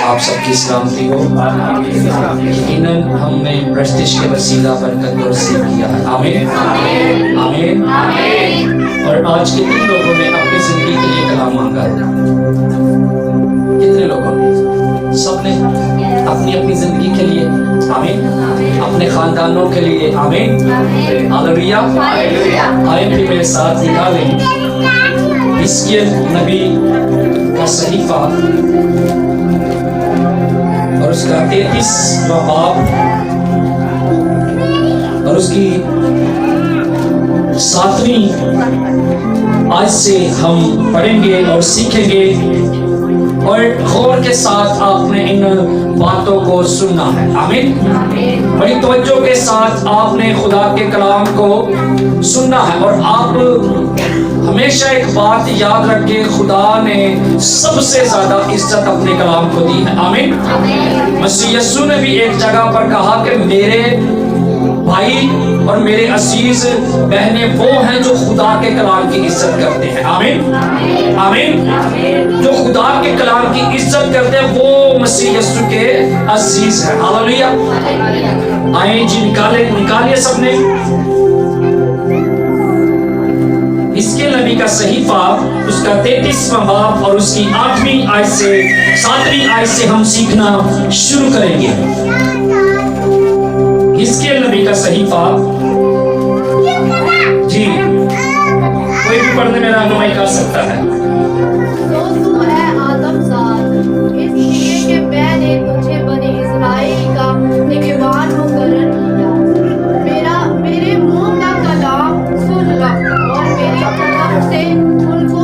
आप सबकी सलामती हो। यकीनन हमने प्रस्तिश के वसीला बरकत और से किया है। आमीन आमीन। और आज कितने लोगों ने अपनी जिंदगी के लिए कलाम मांगा है? कितने लोगों ने? सबने अपनी अपनी जिंदगी के लिए, आमीन, अपने खानदानों के लिए, आमीन, हालेलुया। आए भी मेरे साथ निकालें हिजकिय्याह नबी का सहीफा और उसका 33वां बाब और उसकी 7वीं आयत से हम पढ़ेंगे और सीखेंगे और गौर के साथ आपने इन बातों को सुनना है। आमीन। बड़ी तवज्जो के साथ आपने खुदा के कलाम को सुनना है और आप हमेशा एक बात याद रखें, खुदा ने सबसे ज्यादा इज्जत अपने कलाम को दी है। आमीन। मसीह यीशु ने भी एक जगह पर कहा कि मेरे भाई और मेरे अजीज बहनें वो हैं जो खुदा के कलाम की इज्जत करते हैं। आमीन आमीन। जो खुदा के कलाम की इज्जत करते हैं वो मसीह यीशु के अजीज हैं। हालेलुया। आए जी, निकालिए सबने हिजकिय्याह नबी का सहीफा, उसका 33वां बाब और उसकी 8वीं आयत से 7वीं आयत से हम सीखना शुरू करेंगे। हिजकिय्याह नबी का सहीफा जी, कोई भी पढ़ने में रहनुमाई कर सकता है। तो तू है आदमजाद, इसलिए कि मैंने तुझे बनी इस्राएल का निगहबान मुकर्रर किया। मेरे मुंह का कलाम सुन रख और मेरी तरफ से उनको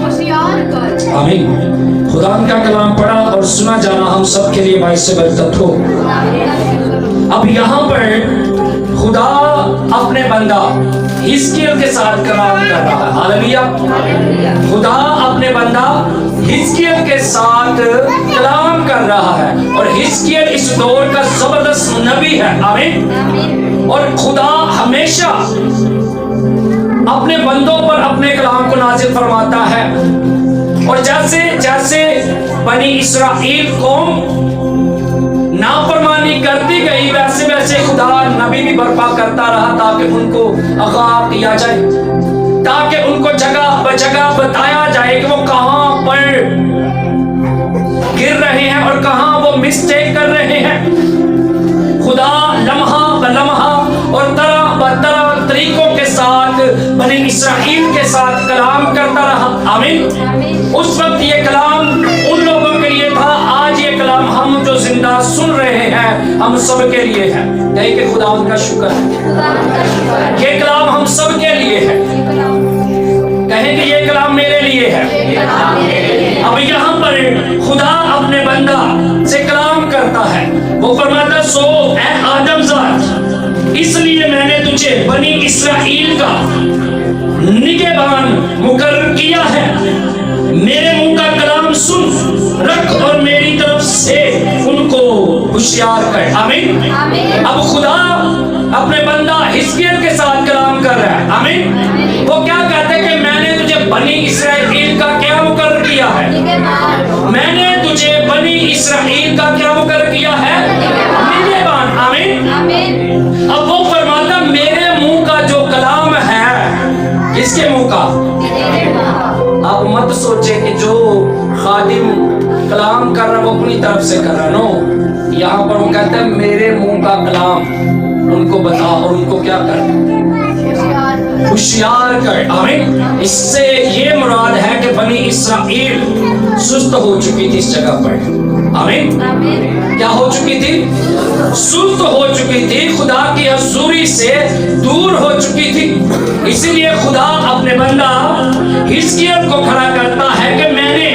होशियार कर। आमीन। खुदा का कलाम पढ़ा और सुना जाना हम सब के लिए बाइस से बरकत हो। अब यहाँ पर खुदा अपने बंदा हिजकिय्याह के साथ कलाम कर रहा है। हालेलुया। खुदा अपने बंदा हिजकिय्याह के साथ कलाम कर रहा है और हिजकिय्याह इस दौर का जबरदस्त नबी है। आमीन। और खुदा हमेशा अपने बंदों पर अपने कलाम को नाजिल फरमाता है और जैसे जैसे बनी इस्राएल कौम नाफरमानी करती गई वैसे वैसे खुदा नबी भी बर्पा करता रहा ताकि उनको आगाह किया जाए, ताकि उनको जगह बजगह बताया जाए कि वो कहां पर गिर रहे हैं और कहां वो मिस्टेक कर रहे हैं। खुदा लम्हा ब लम्हा और तरह ब तरह तरीकों के साथ बनी इस्राएल के साथ कलाम करता रहा। आमीन। उस वक्त ये कलाम उन लोगों के लिए था, आज ये कलाम हम जो जिंदा सुन रहे हैं हम सब के लिए है। कहीं कि खुदा उनका शुक्र है, ये कलाम हम सब के लिए है। कहें कि ये कलाम मेरे लिए है। अब यहाँ पर खुदा अपने बंदा से कलाम करता है। वो फरमाता, सो ऐ आदमजाद, इसलिए मैंने तुझे बनी इस्राएल का निगहबान मुकर्रर किया है। मेरे मुंह का कलाम सुन रख और मेरी तरफ से उनको होशियार कर। आमीन। अब खुदा अपने बंदा हिजकिय्याह के साथ कलाम कर रहा है। आमीन। वो क्या कहते हैं कि मैंने तुझे बनी इस्राएल का क्या मुकर्रर किया है? मैंने तुझे बनी इस्राएल का क्या मुकर्रर किया है? निगहबान। आमीन। अब वो फरमाता मेरे मुंह का जो कलाम है, किसके मुंह का? आप मत सोचे कि जो खादिम कलाम कर रहा वो अपनी तरफ से कर रहा। नो, यहाँ पर वो कहता है मेरे मुंह का कलाम उनको बता और उनको क्या कर? होशियार कर। आमीन। इससे ये मुराद है कि बनी इस्राएल सुस्त हो चुकी थी इस जगह पर। आमीन। क्या हो चुकी थी? सुस्त हो चुकी थी, खुदा की हजूरी से दूर हो चुकी थी। इसीलिए खुदा अपने बंदा हिजकिय्याह को खड़ा करता है कि मैंने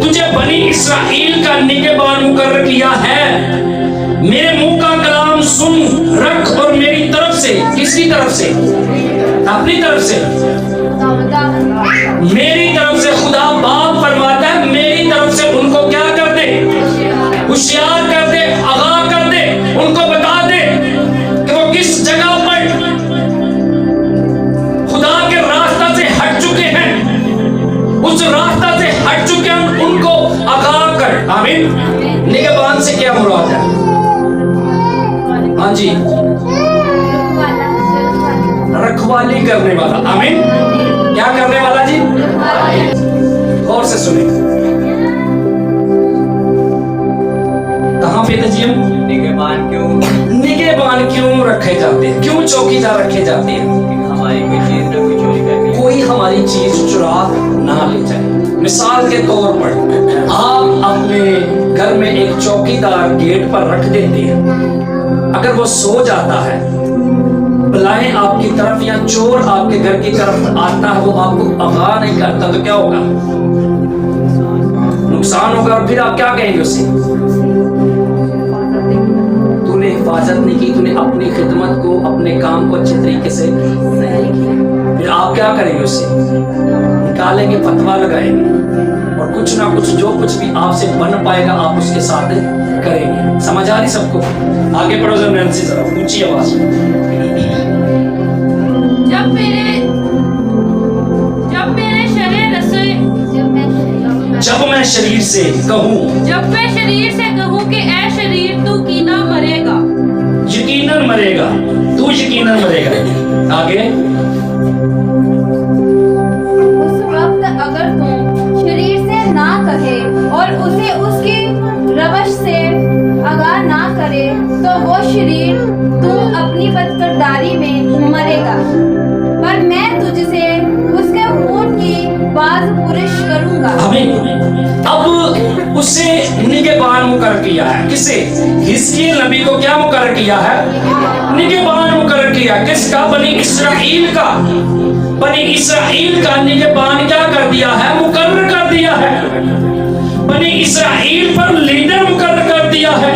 तुझे बनी इस्राएल का निगहबान मुकर्रर किया है। मेरे मुंह का कलाम सुन रख और मेरी तरफ से, किसकी तरफ से? अपनी तरफ से। मेरी तरफ से खुदा बाप फरमाता है मेरी तरफ से उनको क्या कर दे? होशियार कर दे, आगाह कर दे, उनको बता दे कि वो किस जगह पर खुदा के रास्ता से हट चुके हैं, उस रास्ता से हट चुके हैं, उनको आगाह कर। आमीन। निगहबान से क्या मुराद है? हाँ जी, रखवाली करने वाला। आमीन। क्या करने वाला जी? गौर से सुने, कहाँ पे थे जी हम? निगहबान क्यों रखे जाते हैं? क्यों चौकीदार रखे जाते हैं? हमारी कोई चीज ना कोई चोरी करके कोई हमारी चीज चुरा ना ले जाए। मिसाल के तौर पर आप अपने घर में एक चौकीदार गेट पर रख देते हैं, अगर वो सो जाता है, बलाएं आपकी तरफ या चोर आपके घर की तरफ आता है, वो आपको आगाह नहीं करता, तो क्या होगा? नुकसान होगा। और फिर आप क्या कहेंगे उसे? तूने हिफाजत नहीं की, तूने अपनी खिदमत को, अपने काम को अच्छे तरीके से नहीं किया। फिर आप क्या करेंगे? उसे निकालेंगे, फतवा लगाएंगे, और कुछ ना कुछ जो कुछ भी आपसे बन पाएगा आप उसके साथ करेंगे। समझ आ रही सबको? आगे पढ़ो जरा, नैन्सी जरा ऊंची आवाज में। जब मैं शरीर से कहूँ कि ऐ शरीर तू कीना मरेगा, यकीनन मरेगा, तू यकीनन मरेगा। आगे, उस वक्त अगर तू शरीर से ना कहे और उसे उसकी रवश से आगाह ना करे, तो वो शरीर तू अपनी बदकिरदारी में मरेगा, पर मैं तुझसे उसके खून की बाज पुरिश करूंगा। आमीन। अब उसे निगहबान मुकर्रर किया है। किसे? हिजकिय्याह नबी को क्या मुकर्रर किया है? निगहबान मुकर्रर किया। किसका? बनी इसराइल का। बनी इसराइल का निगहबान क्या कर दिया है? मुकर्रर कर दिया है। बनी इसराइल पर लीडर मुकर्रर कर दिया है।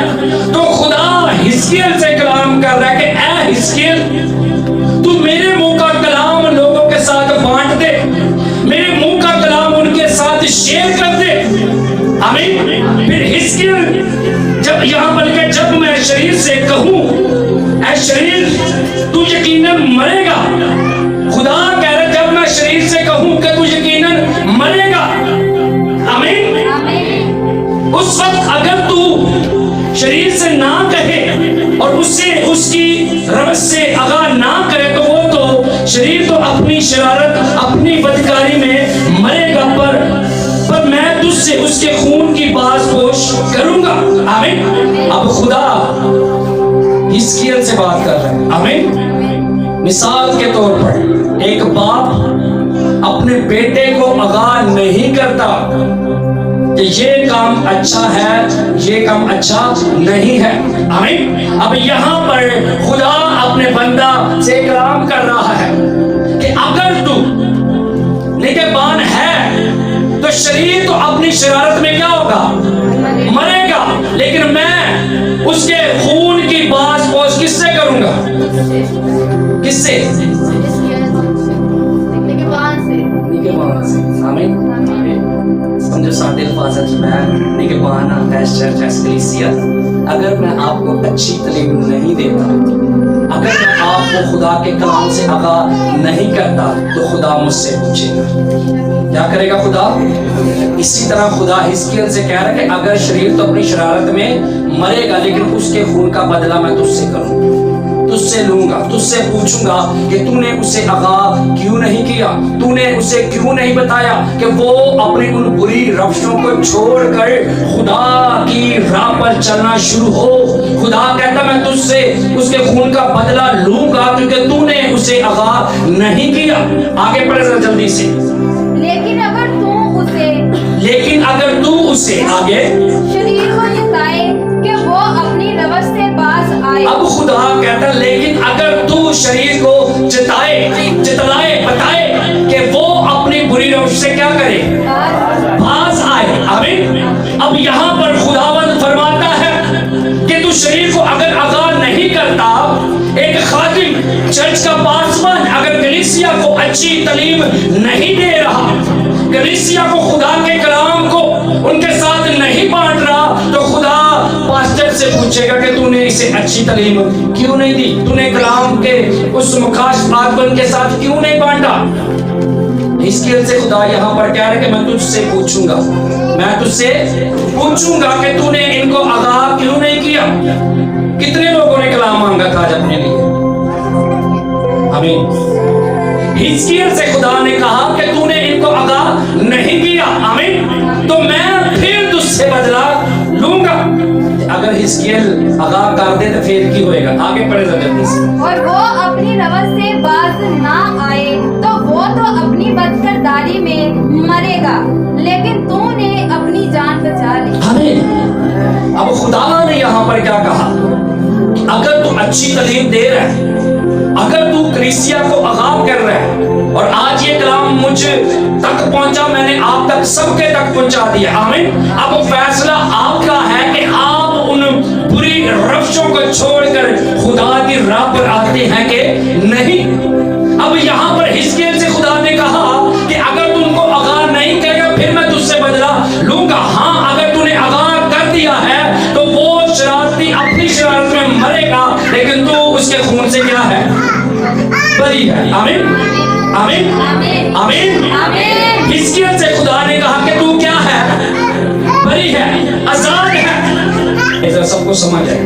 तो खुदा हिजकिय्याह से कलाम कर रहा है कि ऐ हिजकिय्याह, तू मेरे मुंह का कलाम लोगों के साथ बांट दे, मेरे मुंह का कलाम उनके साथ शेयर कर दे। आमीन। फिर हिजकिय्याह जब यहाँ पर के जब मैं शरीर से कहूँ ऐ शरीर तू यकीनन मरेगा, खुदा कह रहा जब मैं शरीर से कहूँ कि तू यकीनन मरेगा। आमीन। उस वक्त अगर तू शरीर से ना कहे और उससे उसकी रवस से आगाह ना करे, तो वो तो शरीर तो अपनी शरारत, अपनी बदकारी में मरेगा, पर मैं तुझसे उसके खून की बाज़पोश करूंगा। आमीन। अब खुदा हिजकिय्याह से बात कर रहा है। आमीन। मिसाल के तौर पर एक बाप अपने बेटे को आगाह नहीं करता कि ये काम अच्छा है, ये काम अच्छा नहीं है। आमीन। अब यहाँ पर खुदा अपने बंदा से कलाम कर रहा है कि अगर तू निगहबान है तो शरीर तो अपनी शरारत में क्या होगा? मरेगा, लेकिन मैं उसके खून की बाज़पोश किससे करूंगा? किससे? निगहबान से। आमीन। समझो सादे अल्फाज़ में निगहबान चर्च कलीसिया, अगर मैं आपको अच्छी तालीम नहीं देता, अगर मैं आपको खुदा के कलाम से आगाह नहीं करता, तो खुदा मुझसे पूछेगा। क्या करेगा खुदा? इसी तरह खुदा हिजकिय्याह से कह रहा है कि अगर शरीर तो अपनी शरारत में मरेगा, लेकिन उसके खून का बदला मैं तुझसे करूंगा, तुझसे लूंगा, तुझसे पूछूंगा कि तूने उसे आगाह क्यों नहीं किया, तूने उसे क्यों नहीं बताया कि वो अपनी उन बुरी रवशों को छोड़कर खुदा की राह पर चलना शुरू हो। खुदा कहता मैं तुझसे उसके खून का बदला लूंगा क्योंकि तूने उसे आगाह नहीं किया। आगे बढ़े जरा जल्दी से। लेकिन अगर तू उसे आगे शरीर को जिताए कि वो अपनी रवस से बाज आए। अब खुदा कहता लेकिन अगर तू शरीर को जितलाए बताए कि वो अपनी बुरी रवश से क्या करे? बाज आए। आमीन। अब यहाँ पर खुदावंद फरमाता है कि तू शरीर को अगर आगाह नहीं करता, एक खादिम चर्च का पासवान अगर कलीसिया को अच्छी तालीम नहीं दे रहा, कलीसिया को खुदा के कलाम को उनके साथ नहीं बांट रहा, तो खुदा पास्टर से पूछेगा कि तूने इसे अच्छी तालीम क्यों नहीं दी, तूने कलाम के उस मुखाश बात को उनके साथ क्यों नहीं बांटा। हिजकिय्याह से खुदा यहाँ पर कह रहा है कि मैं तुझसे पूछूंगा कि तूने इनको आमीन। हिजकिय्याह से खुदा ने कहा कि तूने इनको आगाह नहीं किया, आमीन, तो मैं फिर तुझसे बदला लूंगा। अगर हिजकिय्याह आगाह कर दे तो फिर की होएगा? आगे पढ़े जल्दी से। और वो अपनी रवस से बाज ना आए तो वो तो अपनी बदकिरदारी में मरेगा, लेकिन तूने अपनी जान बचा ली। आमीन। अब खुदा ने यहाँ पर क्या कहा? अगर तू अच्छी तालीम दे रहा है, अगर तू कलीसिया को आगाह कर रहा है, और आज ये कलाम मुझ तक पहुंचा, मैंने आप तक सबके तक पहुंचा दिया, आमीन। अब फैसला आपका है कि आप उन बुरी रवशों को छोड़कर खुदा की राह पर आते हैं कि नहीं। अब यहाँ पर हिजकिय्याह से खुदा ने कहा कि अगर तू उनको आगाह नहीं करेगा फिर मैं तुझसे बदला लूंगा। हाँ, अगर तूने आगाह कर दिया है तो वो शरारती अपनी शरारत में मरेगा, लेकिन तू उसके खून से क्या है? बरी है। आमीन, आमीन, आमीन, आमीन। हिजकिय्याह से खुदा ने कहा कि तू क्या है? बरी है, आजाद है। ऐसा सबको समझ है।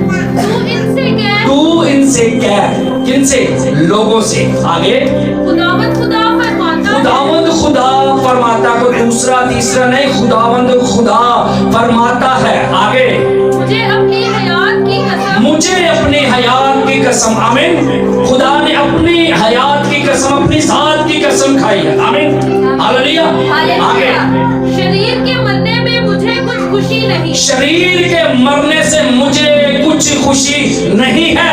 तू इनसे कह, किनसे? लोगों से। आगे खुदावंद खुदा फरमाता, खुदावंद खुदा फरमाता, को दूसरा तीसरा नहीं, खुदावंद खुदा फरमाता है। आगे मुझे अपनी हयात की कसम, मुझे अपनी हयात की कसम, आमीन। खुदा ने अपनी हयात की कसम, अपनी जात की कसम खाई है, आमीन, हालेलुया। आगे शरीर के मरने में मुझे कुछ खुशी नहीं, शरीर के मरने से मुझे कुछ खुशी नहीं है।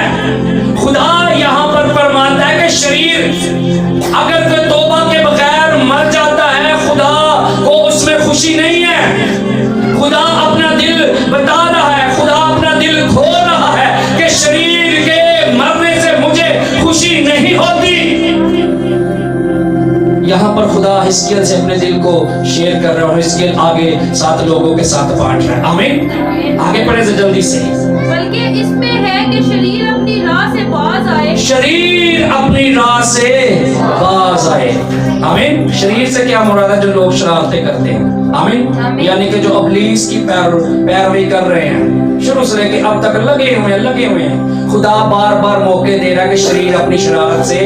खुदा यहाँ पर फरमाता है कि शरीर अगर कोई तौबा के बगैर मर जाता है, खुदा को उसमें खुशी नहीं है। खुदा अपना दिल बता रहा है, खुदा अपना दिल खोल रहा है कि शरीर के मरने से मुझे खुशी नहीं होती। यहाँ पर खुदा हिजकिय्याह से अपने दिल को शेयर कर रहा है, और हिजकिय्याह आगे 7 लोगों के साथ बांट रहा है, आमीन। आगे पढ़े से जल्दी से। बल्कि इसमें है कि शरीर अपनी राह से बाज आए, शरीर अपनी राह से बाज आए, आमीन। शरीर से क्या मुराद है? जो लोग शरारतें करते हैं, आमीन, यानी कि जो इब्लीस की पैरवी कर रहे हैं, शुरू से लेके अब तक लगे हुए हैं। खुदा बार बार मौके दे रहा है कि शरीर अपनी शरारत से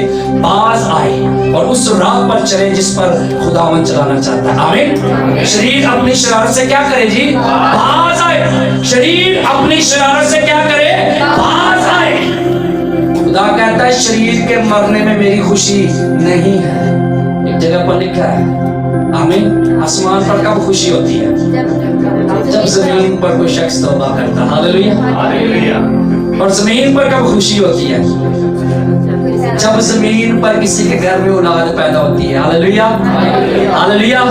बाज आए और उस राह पर चले जिस पर खुदावंद चलाना चाहता है, आमीन। शरीर अपनी शरारत से क्या करे जी? बाज आए। शरीर अपनी शरारत से क्या करे? बाज आए। खुदा कहता है शरीर के मरने में मेरी खुशी नहीं है। एक जगह पर लिखा है, आमीन। आसमान पर कब खुशी होती है? जब जमीन पर कोई शख्स तौबा करता है, हालेलुया, हालेलुया। और जमीन पर कब खुशी होती है? जब जमीन पर किसी के घर में औलाद पैदा होती है, हालेलुया, हालेलुया।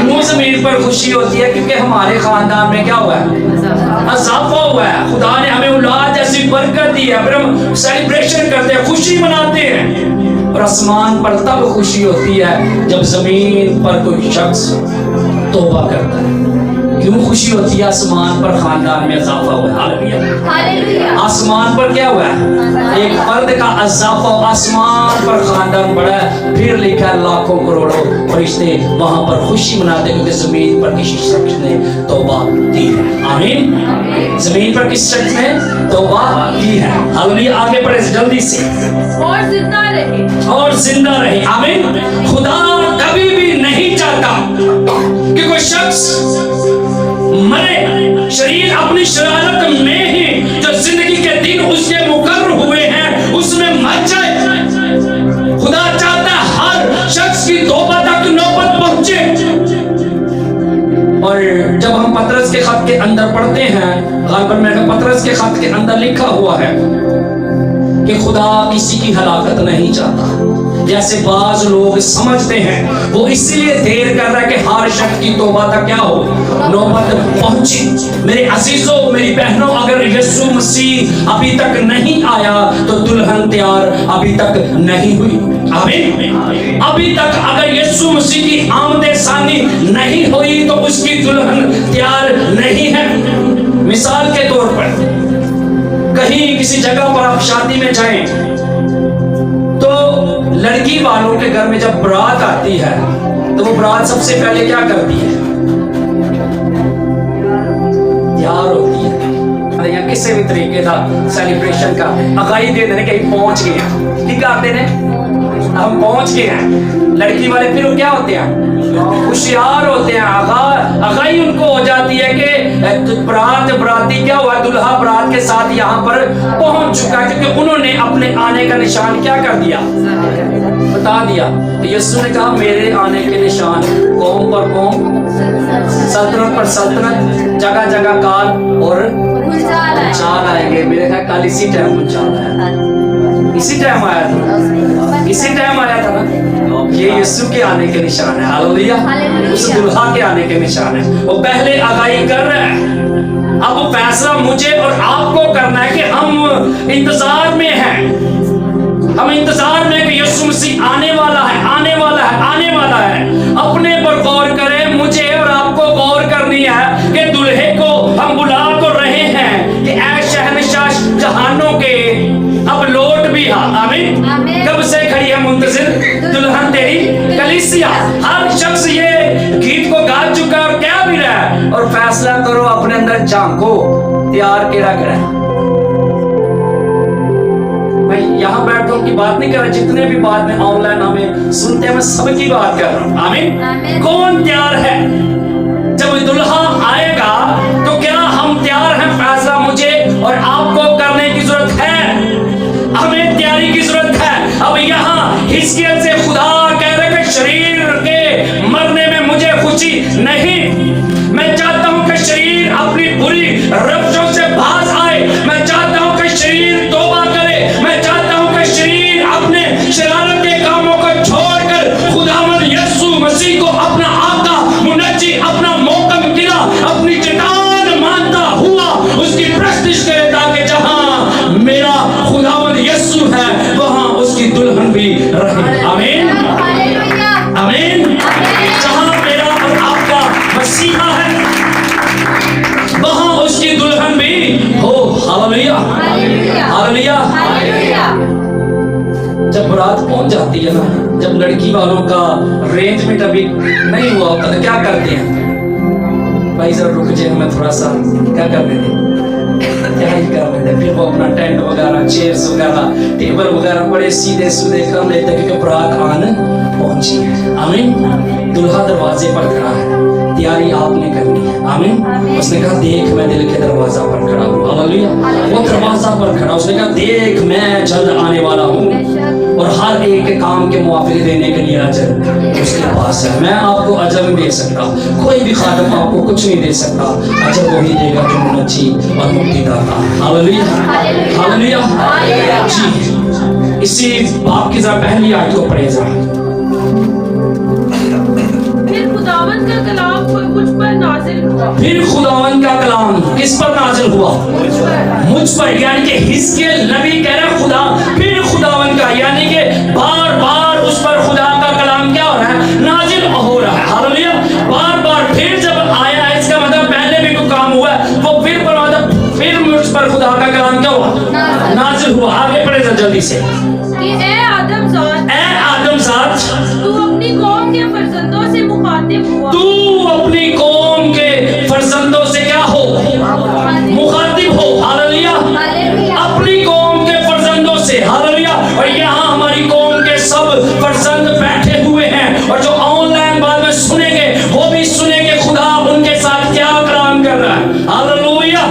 क्यों जमीन पर खुशी होती है? क्योंकि हमारे खानदान में क्या हुआ है? इजाफा हुआ है। खुदा ने हमें औलाद जैसी बरकत दी है, फिर हम सेलिब्रेशन करते हैं, खुशी मनाते हैं। और आसमान पर तब खुशी होती है जब जमीन पर कोई शख्स तौबा करता है। क्यों खुशी होती है? आसमान पर खानदान में इजाफा हुआ है, हालेलुया। आसमान पर क्या हुआ है? एक फर्द का इजाफा, आसमान पर खानदान बढ़ा है। फिर लिखा है लाखों करोड़ों फरिश्ते वहां पर खुशी मनाते क्योंकि जमीन पर किसी शख्स ने तौबा की है, आमीन। जमीन पर किस शख्स ने तौबा की है, हालेलुया। आगे बढ़े जल्दी से। और जिंदा रहे, और जिंदा रहे, आमीन। खुदा कभी भी नहीं चाहता कि कोई शख्स मरे। शरीर अपनी शरारत में ही जो जिंदगी के दिन उसके मुकर्रर हुए हैं उसमें मर जाए। खुदा चाहता है हर शख्स की तौबा तक नौबत पहुंचे। और जब हम पतरस के खत के अंदर पढ़ते हैं, गालिबन में पतरस के खत के अंदर लिखा हुआ है कि खुदा किसी की हलाकत नहीं चाहता, जैसे बाज लोग समझते हैं। वो इसलिए देर कर रहा है कि हर शख्स की तौबा तक क्या हो, नौबत पहुंचे। मेरे अजीजों, मेरी बहनों, अगर यीशु मसीह अभी तक नहीं आया तो दुल्हन तैयार अभी तक नहीं हुई, आमीन। अभी तक अगर यीशु मसीह की आमद सानी नहीं हुई तो उसकी दुल्हन तैयार नहीं है। मिसाल के तौर पर कहीं किसी जगह पर आप शादी में जाएं तो लड़की वालों के घर में जब बारात आती है तो वो बारात सबसे पहले क्या करती है? तैयार होती है, या किसी भी तरीके का सेलिब्रेशन का अगाई दे देने कहीं पहुंच गए, की करते ने हम पहुंच गए हैं। लड़की वाले फिर वो क्या होते हैं, होशियार होते हैं। अगाई उनको हो जाती है कि बराती क्या हुआ, दुल्हा बारात के साथ यहाँ पर पहुंच चुका है, क्योंकि उन्होंने अपने आने का निशान क्या कर दिया, बता दिया। तो यीशु ने कहा मेरे आने के निशान कौम पर कौम, सल्तनत पर सल्तनत, जगह जगह काल और चाल आएंगे। मेरे ख्याल कल इसी टाइम चाल आया, इसी टाइम आया था, इसी टाइम आया था ना। ये यीशु के आने के निशान है, हालेलुया। उस दुल्हा के आने के निशान है। वो पहले आगाही कर रहे हैं, अब वो फैसला मुझे और आपको करना है कि हम इंतजार में हैं, हम इंतजार में कि यीशु मसीह आने वाला है, आने वाला है, आने वाला है। अपने पर गौर करें, मुझे और आपको गौर करनी है कि दुल्हे को हम बुला तो रहे हैं कि ऐ शहनशाह जहानों के अब लौट भी आ। आमीन। कब से खड़ी है मुंतजिर दुल्हन तेरी कलीसिया। हर शख्स ये गीत को गा चुका है और क्या भी रहा है। और फैसला करो अपने अंदर, झांको तैयार केड़ा करा है। मैं यहाँ बैठों की बात नहीं कर रहा, जितने भी बात में ऑनलाइन हमें सुनते हैं मैं सबकी बात कर रहा हूँ। आमीन। कौन तैयार है? जब दुल्हा आएगा तो क्या हम तैयार हैं? फैसला मुझे और आपको करने की जरूरत है, हमें तैयारी की जरूरत है। अब यहाँ हिजकिय्याह से खुदा कह रहे कि शरीर के मरने में मुझे खुशी नहीं, मैं चाहता हूँ कि शरीर अपनी बुरी रफ्तों से बाज आए, मैं चाहता हूँ कि शरीर तौबा करे, मैं चाहता हूँ कि शरीर अपने शरारत के कामों को छोड़कर खुदावंद यीशु मसीह को अपना आका, मुनज्जी, अपना मोकम किला, अपनी चट्टान मानता हुआ उसकी प्रस्तिश करे, ताकि जहां मेरा खुदावंद यीशु है वहां उसकी दुल्हन भी रहे। आमीन, आमीन। जहां मेरा और आपका मसीहा है वहां उसकी दुल्हन भी हो। Hallelujah, hallelujah. जब बारात पहुंच जाती है ना, जब लड़की वालों का अरेंजमेंट अभी नहीं हुआ होता तो क्या करते हैं, भाई जरा रुक जाए, हमें थोड़ा सा क्या करने दें, क्या ही कर लेते। फिर वो अपना टेंट वगैरह, चेयर्स वगैरह, टेबल वगैरह बड़े सीधे सीधे कर लेते क्योंकि बारात आने पहुंची है। आमीन। दुल्हा दरवाजे पर खड़ा है, तैयारी आपने करनी है। आमीन। उसने कहा देख मैं दिल के दरवाजा पर खड़ा हूँ। हालेलुया। वो दरवाजा पर खड़ा, उसने कहा देख मैं जल्द आने वाला हूँ और हर एक के काम के मुआफिक देने के लिए अजर उसके पास है। मैं आपको अजर नहीं दे सकता, कोई भी खादिम आपको कुछ नहीं दे सकता, अजर वही देगा जो मुनज्जी और मुक्तिदाता है। Hallelujah, hallelujah. जी, इसी बाप की जरा पहली आयत को पढ़े जरा। फिर खुदावंद का कलाम मुझ पर नाजिल हुआ। फिर खुदावंद का कलाम किस पर नाजिल हुआ? मुझ पर। यानी कि हिजकिय्याह नबी कह रहा है खुदा, फिर खुदावंद का, यानी कि बार बार उस पर खुदा का कलाम क्या हो रहा है? नाजिल हो रहा है। हालेलुया। बार बार फिर जब आया है, इसका मतलब पहले भी कोई काम हुआ है, वो फिर पर मतलब फिर मुझ पर खुदा का कलाम क्या हुआ? नाजिल हुआ। आगे पढ़े जल्दी से। कि ए आदमजात, ए आदमजात, तू अपनी कौम के फर्जंदों से मुखातिब हुआ। तू अपनी कौम के फर्जंदों से क्या हो? मुखातिब हो। हालेलुया। अपनी कौम के फर्जंदों से। हालेलुया। और यहाँ हमारी कौम के सब फर्जंद बैठे हुए हैं और जो ऑनलाइन बाद में सुनेंगे वो भी सुनेंगे खुदा उनके साथ क्या कलाम कर रहा है। हालेलुया।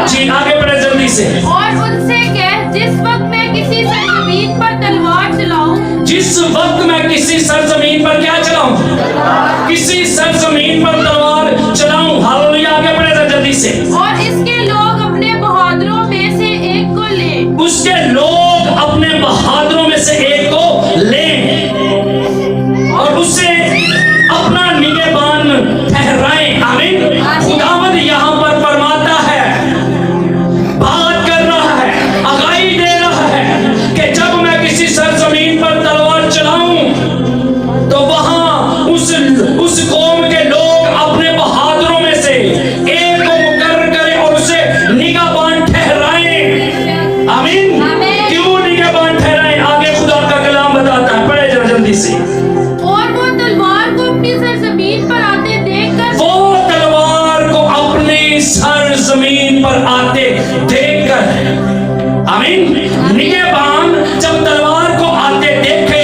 जी, आगे बढ़े जल्दी से। और उनसे कह, जिस वक्त मैं किसी सरजमीन पर तलवार चलाऊं, जिस वक्त मैं किसी सरजमीन पर क्या चलाऊं? किसी सरजमीन पर तलवार चलाऊं। हालेलुया। आगे बढ़े जल्दी से। और इसके लोग अपने बहादुरों में से एक को लें, उसके लोग अपने बहादुरों में से एक को लें और उसे अपना निगहबान ठहराएं। आमीन। खुदावंद यहाँ पर फरमाता है, बात कर रहा है, आगाही दे रहा है कि जब मैं किसी सरजमीन पर तलवार चलाऊं तो वहां उस कौम के लोग अपने बहादुरों में से एक को मुकर्रर करें और उसे निगहबान ठहराएं। आमीन। क्यों निगहबान ठहराएं? आगे खुदा का कलाम बताता है, पढ़े जरा जल्दी से। और वो तलवार को अपनी सरजमीन पर आते देखकर, वो तलवार को अपनी सरजमीन पर आते देखकर, आमीन। निगहबान जब तलवार को आते देखे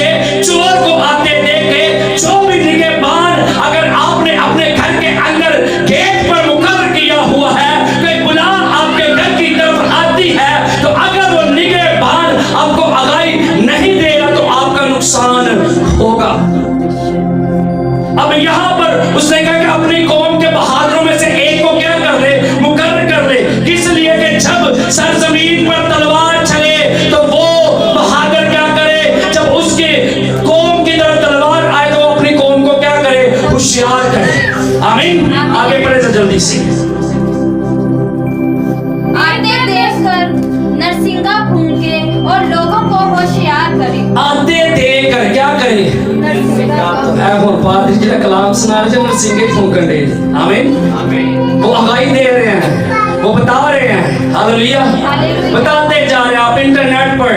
पादरी जी का कलाम सुना रहे थे, नरसिंगे फूकन दे, आमीन। वो आगाही दे रहे हैं, वो बता रहे हैं, हालेलुया, बताते जा रहे हैं। आप इंटरनेट पर,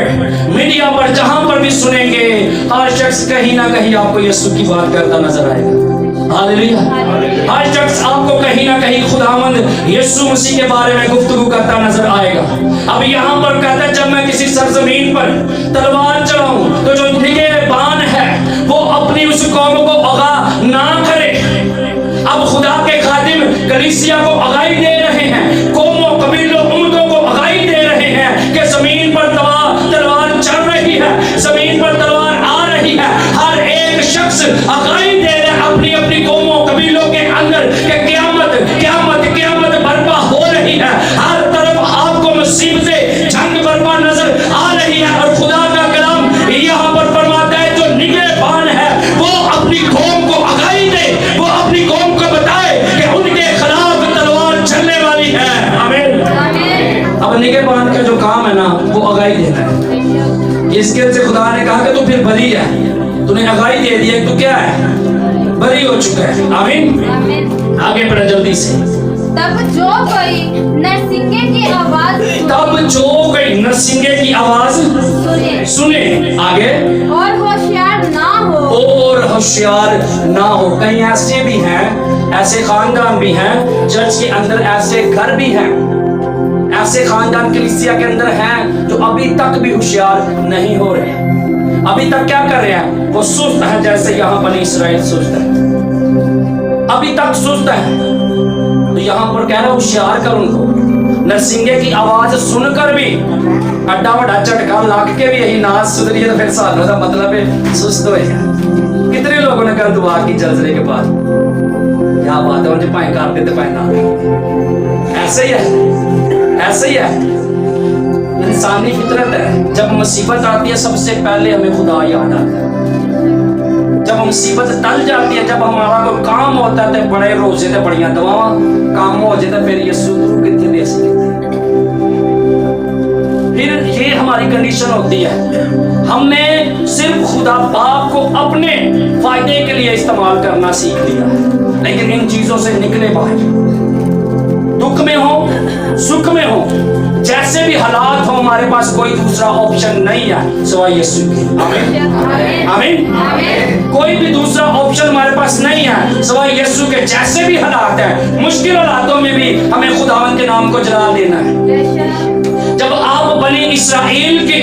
मीडिया पर, जहां पर भी सुनेंगे, हर शख्स कहीं ना कहीं आपको यीशु की बात करता नजर आएगा, हालेलुया। हर शख्स आपको कहीं ना कहीं खुदावंद यीशु मसीह के बारे में गुफ्तगू करता नजर आएगा। अब यहाँ पर कहता है, जब मैं किसी सरजमीन पर तलवार चलाऊं तो जो निगहबान है वो अपनी उस कौम को आगाह ना करे। अब खुदा के खादिम कलीसिया को आगाही दे रहे हैं, कौमों, कबीलों, उम्मतों को आगाही दे रहे हैं कि जमीन पर तलवार चल रही है, जमीन पर तलवार आ रही है। हर एक शख्स आगाही दे रहा है अपनी अपनी कौमों, कबीलों के अंदर कि क़यामत क़यामत क़यामत बर्पा हो रही है। हर तरफ आपको मुसीबतें, जंग बर्पा नजर आ रही है। और खुदा का कलाम यहाँ पर फरमाता है, जो निगहबान है वो अपनी कौम को आगाही दे, वो अपनी कौम को बताए कि उनके खिलाफ तलवार चलने वाली है, आमीन। अब निगहबान का जो काम है ना, वो आगाही देना है। इसके से खुदा ने कहा कि तू फिर बरी है, तूने आगाही दे दी है, तू क्या है, बरी हो चुका है, आमीन। आगे बढ़ा जल्दी से। तब जो कोई नरसिंगे की आवाज तब जो गई नरसिंगे की आवाज सुने, आगे, और होशियार ना हो, और होशियार ना हो। कहीं ऐसे भी हैं, ऐसे खानदान भी हैं, चर्च के अंदर ऐसे घर भी हैं, ऐसे खानदान कलीसिया के अंदर हैं जो अभी तक भी होशियार नहीं हो रहे। अभी तक क्या कर रहे हैं, वो सुस्त है, जैसे यहाँ बनी इसराइल सुस्त है, अभी तक सुस्त है। तो यहाँ पर कह रहा है होशियार कर उनको। नरसिंगे की आवाज सुनकर भी अड्डा वड्डा झटका लग के भी यही नाच सुधरी है, तो फिर सालों का मतलब है सुस्त हो। कितने लोगों ने कल दुआ की जलसरे के बाद, क्या बात है, उनसे पाए करते थे पाए ना, ऐसे ही है, ऐसे ही है। इंसानी फितरत है, जब मुसीबत आती है सबसे पहले हमें खुदा याद आता है। जब मुसीबत टल जाती है, जब हमारा कोई काम होता है, तो बड़े रोजे थे, बढ़िया दवावा काम हो जाता, फिर यीशु तू कितने दे सकते, फिर ये हमारी कंडीशन होती है। हमने सिर्फ खुदा बाप को अपने फायदे के लिए इस्तेमाल करना सीख लिया, लेकिन इन चीजों से निकले बाहर। दुख में हो, सुख में हो, जैसे भी हालात हो, हमारे पास कोई दूसरा ऑप्शन नहीं है सिवाय यीशु के, आमीन, आमीन। कोई भी दूसरा ऑप्शन हमारे पास नहीं है सिवाय यीशु के। जैसे भी हालात हैं, मुश्किल हालातों में भी हमें खुदावन के नाम को जलाल देना है। जब आप बनी इसराइल की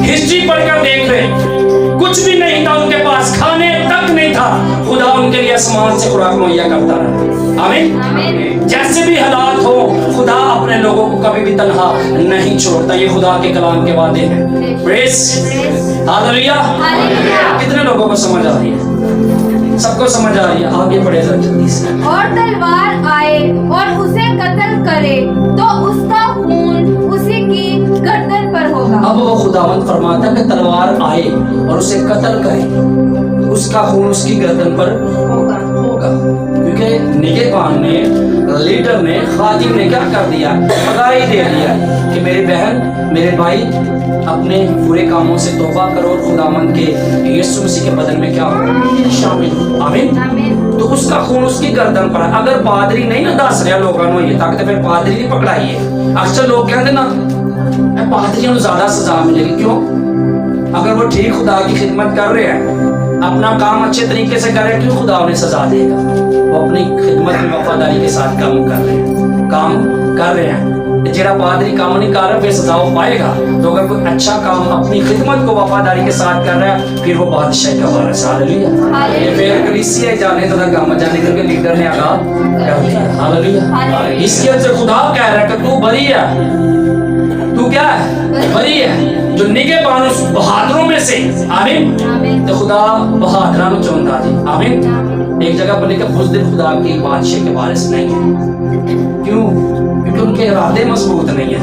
हिस्ट्री पढ़कर देख रहे, कुछ भी नहीं था उनके पास, खाने तक नहीं था, खुदा उनके लिए आसमान से खुराक मुहैया करता रहा, आमीन। जैसे भी हालात हो, खुदा अपने लोगों को कभी भी तन्हा नहीं छोड़ता। ये खुदा के कलाम के वादे हैं। Praise hallelujah. कितने लोगों को समझ आ रही है? सबको समझ आ रही है? आगे बढ़े जल्दी से। और तलवार आए और उसे कत्ल करे तो उसका खून उसी की गर्दन पर होगा। अब वो खुदावंद फरमाता है कि तलवार आए और उसे कत्ल करे, उसका खून उसकी गर्दन पर होगा। क्योंकि निगहबान ने, लीडर ने, खादिम ने क्या कर दिया? आगाही दे दिया कि मेरे बहन, मेरे भाई, अपने बुरे कामों से तौबा करो और खुदावंद के यीशु मसीह के बदन में क्या हो, शामिल हो, आमीन। तो उसका खून उसकी गर्दन पर है। अगर पादरी नहीं ना दस रहा लोगों को ये तक, तो फिर पादरी नहीं पकड़ाइए। अक्सर लोग कहते ना पादरियों को ज्यादा सजा मिलेगी, क्यों? अगर वो ठीक खुदा की खिदमत कर रहे हैं, अपना काम अच्छे तरीके से कर रहे हैं, क्यों खुदा उन्हें सजा देगा? वो अपनी खिदमत में वफादारी के साथ काम कर रहे हैं, काम कर रहे हैं। जेड़ा पादरी काम नहीं कर रहा, फिर सजा पाएगा। तो अगर कोई अच्छा काम अपनी खिदमत को वफादारी के साथ कर रहा है, फिर वो बादशाह का वारिस, हालेलुया। ये फिर कलीसिया जाने तो काम जाने करके लीडर ने आगाह कर दिया, हालेलुया। इसके वजह से खुदा कह रहा है कि तू बरी है, तू क्या है? बरी है। जो निगहबान उस बहादुरों में से, आमीन। तो खुदा बहादुरां को चुनता जी, आमीन। एक जगह पर लिखा बुज़दिल खुदा की बादशाह के वारिस नहीं है। क्यों? क्योंकि उनके इरादे मजबूत नहीं है।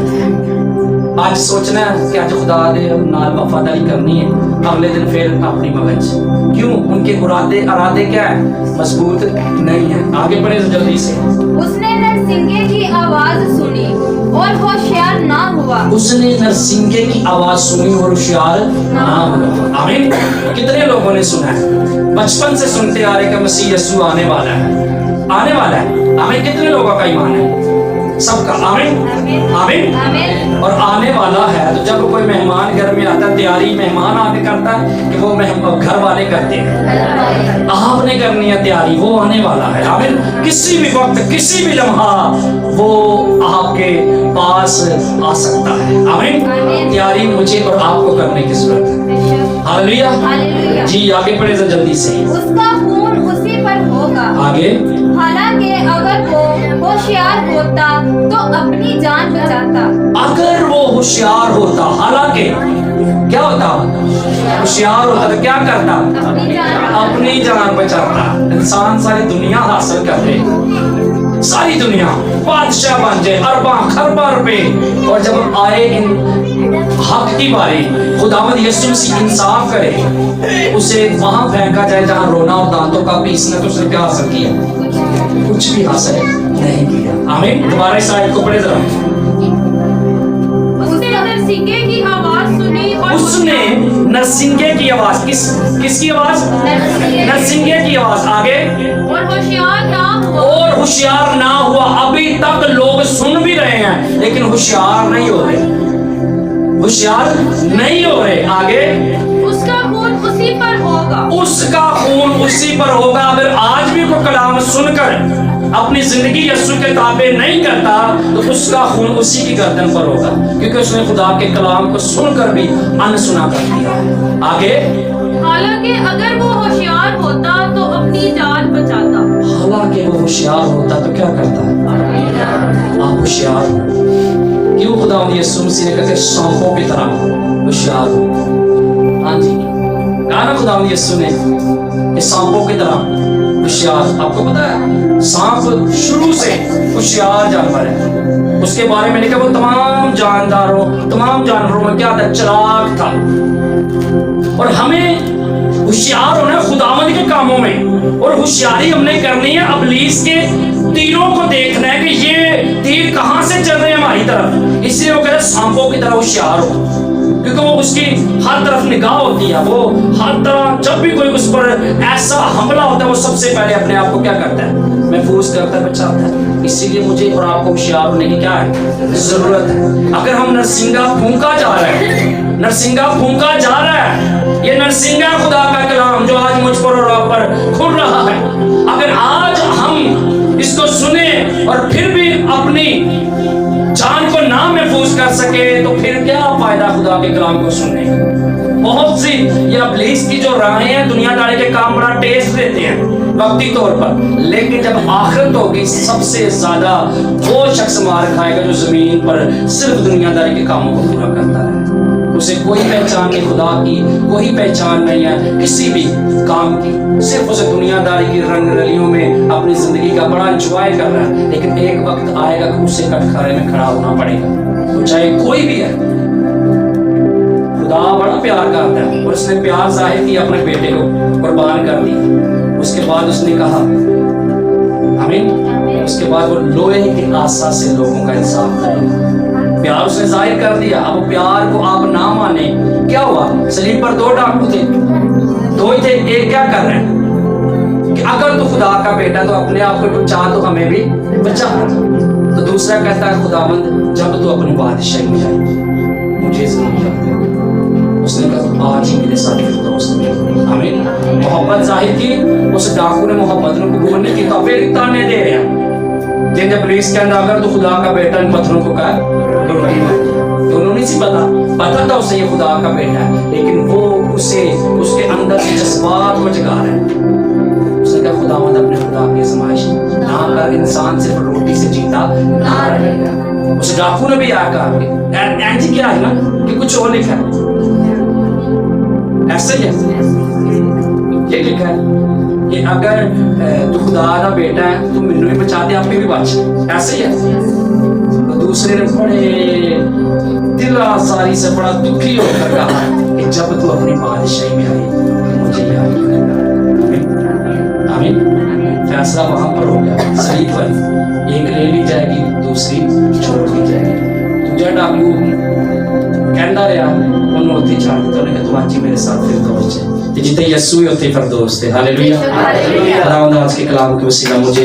आज सोचना है कि आज खुदा दे नाल वफादारी करनी है, अगले दिन फिर अपनी मगज। क्यों? उनके इरादे क्या है? मजबूत नहीं है। आगे बढ़े जल्दी से। उसने नरसिंगे की आवाज सुनी और होशियार ना हुआ उसने नरसिंगे की आवाज सुनी और होशियार ना हुआ। आमीन। कितने लोगों ने सुना है? बचपन से सुनते आ रहे कि मसीह यीशु आने वाला है, आने वाला है। आमीन। कितने लोगों का ईमान है? सबका। आमीन आमीन। आमीन। और आने वाला है। तो जब कोई मेहमान घर में आता है, तैयारी मेहमान आके करता है कि वो घर वाले करते हैं, आपने करनी है तैयारी, वो आने वाला है। आमीन। किसी भी वक्त, किसी भी लम्हा वो आपके पास आ सकता है। आमीन। तैयारी मुझे और आपको करने की जरूरत है। हालेलुया। हालेलुया। जी आगे पढ़े तो जल्दी से। उसका खून उसी पर होगा। आगे। हालांकि अगर वो होशियार होता तो अपनी जान बचाता। अगर वो होशियार होता, हालांकि क्या होता? होशियार होता तो क्या करता? अपनी जान बचाता। इंसान सारी दुनिया हासिल कर ले, सारी दुनिया, बादशाह बन जाए, अरबा खरबा रुपए, और जब आए इन हक की बारी, खुदावंद यीशु मसीह इंसाफ करे, उसे वहां फेंका जाए जहां रोना और दांतों का पीसना। तो उसने क्या हासिल किया? कुछ भी हासिल नहीं किया। आमीन। दोबारा इस आयत को पढ़े जरा। उसने नरसिंगे की आवाज सुनी और उसने नरसिंगे की आवाज, किसकी आवाज? नरसिंगे की आवाज। आगे। और होशियार ना हुआ। और होशियार ना हुआ। अभी तक लोग सुन भी रहे हैं लेकिन होशियार नहीं हो रहे, होशियार नहीं हो रहे। आगे। उसका खून उसी पर होगा। उसका खून उसी पर होगा। अगर आज भी कोई कलाम सुनकर अपनी जिंदगी यीशु के ताबे नहीं करता तो उसका खून उसी की गर्दन पर होगा, क्योंकि उसने खुदा के कलाम को सुनकर भी अनसुना कर दिया है। आगे। हालांकि अगर वो होशियार होता तो अपनी जान बचाता। हालांकि वो होशियार होता तो क्या करता? आप होशियार हो। क्यों खुदा यीशु मसीह ने कहा सांपों की तरह होशियार हो? हाँ जी, कहा ना खुदा यीशु ने कि सांपों की तरह होशियार। आपको पता है सांप शुरू से होशियार जानवर है। उसके बारे में लिखा वो तमाम जानवरों में क्या था? चालाक था। और हमें होशियार होना खुदावंद के कामों में, और होशियारी हमने करनी है इब्लीस के तीरों को देखना है कि ये तीर कहां से चल रहे हैं हमारी तरफ। इसलिए वो कहते सांपों की तरह होशियार हो, क्योंकि वो उसकी हर तरफ निगाह होती है। वो हर तरह जब भी कोई उस पर ऐसा हमला होता है वो सबसे पहले अपने आप को क्या करता है? महफूज करता है, बचाता है। इसीलिए मुझे और आपको होशियार होने की क्या है? जरूरत है। अगर हम नरसिंगा फूंका जा रहे हैं, नरसिंगा फूंका जा रहा है, ये नरसिंगा खुदा का कलाम जो आज मुझ पर और आप पर खुल रहा है, अगर आज हम इसको सुने और फिर भी अपनी जान को ना महफूज कर सके तो फिर क्या फायदा खुदा के कलाम को सुनने का? बहुत सी ये इब्लीस की जो राहें हैं, दुनियादारी के काम बड़ा टेस्ट देते हैं वक्ती तौर पर, लेकिन जब आखिरत होगी सबसे ज्यादा वो शख्स मार खाएगा जो जमीन पर सिर्फ दुनियादारी के कामों को पूरा करता है। उसे कोई पहचान नहीं खुदा की, कोई पहचान नहीं है किसी भी काम की, सिर्फ उसे दुनियादारी की रंग रलियों में अपनी जिंदगी का बड़ा एंजॉय कर रहा है। लेकिन एक वक्त आएगा कि उसे कटघरे में खड़ा होना पड़ेगा, तो चाहे कोई भी है। खुदा बड़ा प्यार करता है और उसने प्यार जाहिर किया, अपने बेटे को कुर्बान कर दिया। उसके बाद उसने कहा आमीन। उसके बाद वो लोहे की आशा से लोगों का इंसाफ करेगा। प्यार उसने जाहिर कर दिया। अब प्यार को आप ना माने, क्या हुआ? सलीब पर 2 डाकू थे, 2 ही थे। एक क्या कर रहे हैं कि अगर तू खुदा का बेटा तो अपने आप को बचा, तो हमें भी बचा। तो दूसरा कहता है खुदावंद जब तू अपनी बादशाही में जाएगी मुझे जरूर याद रखना। उसने कहा आज ही मेरे साथ दोस्त। आमीन। मोहब्बत जाहिर की, उस डाकू ने मोहब्बत को कबूल नहीं की, तो फिर ताने दे रहे हैं जिन पुलिस के अंदर अगर तो खुदा का बेटा इन पत्थरों को कहा तो उन्होंने नहीं पता था उसे ये खुदा का बेटा है, लेकिन वो उसे उसके अंदर के जज्बात को जगा रहे हैं। उसने कहा खुदावंद अपने खुदा की आजमाइश ना कर, इंसान सिर्फ रोटी से जीता ना रहेगा। उस डाकू ने भी आया कहा एंजी क्या है ना कि कुछ और लिखा है, ऐसा ही है ये लिखा है कि अगर तू खुदा का बेटा है तो मैनू भी बचा दे, आपे भी बच। ऐसे ही है। तो दूसरे ने बड़े दिल आसानी से बड़ा दुखी होकर कहा कि जब तू अपनी बादशाही में आई तो मुझे याद करना। आमीन। फैसला वहां पर हो गया, सलीब पर एक ले ली जाएगी, दूसरी छोड़ दी जाएगी। ਦੂਜਾ ਡਾਕੂ ਕਹਿੰਦਾ ਰਿਹਾ, ਉਹਨੂੰ ਉੱਥੇ ਛੱਡ ਦਿੱਤਾ। ਉਹਨੇ ਕਿਹਾ ਤੂੰ ਅੱਜ ਹੀ मेरे साथ फिरदौस है। तो जितने यस्सु है उतने फिरदौस थे। हालेलुया। खुदा आज के कलाम के वसीला मुझे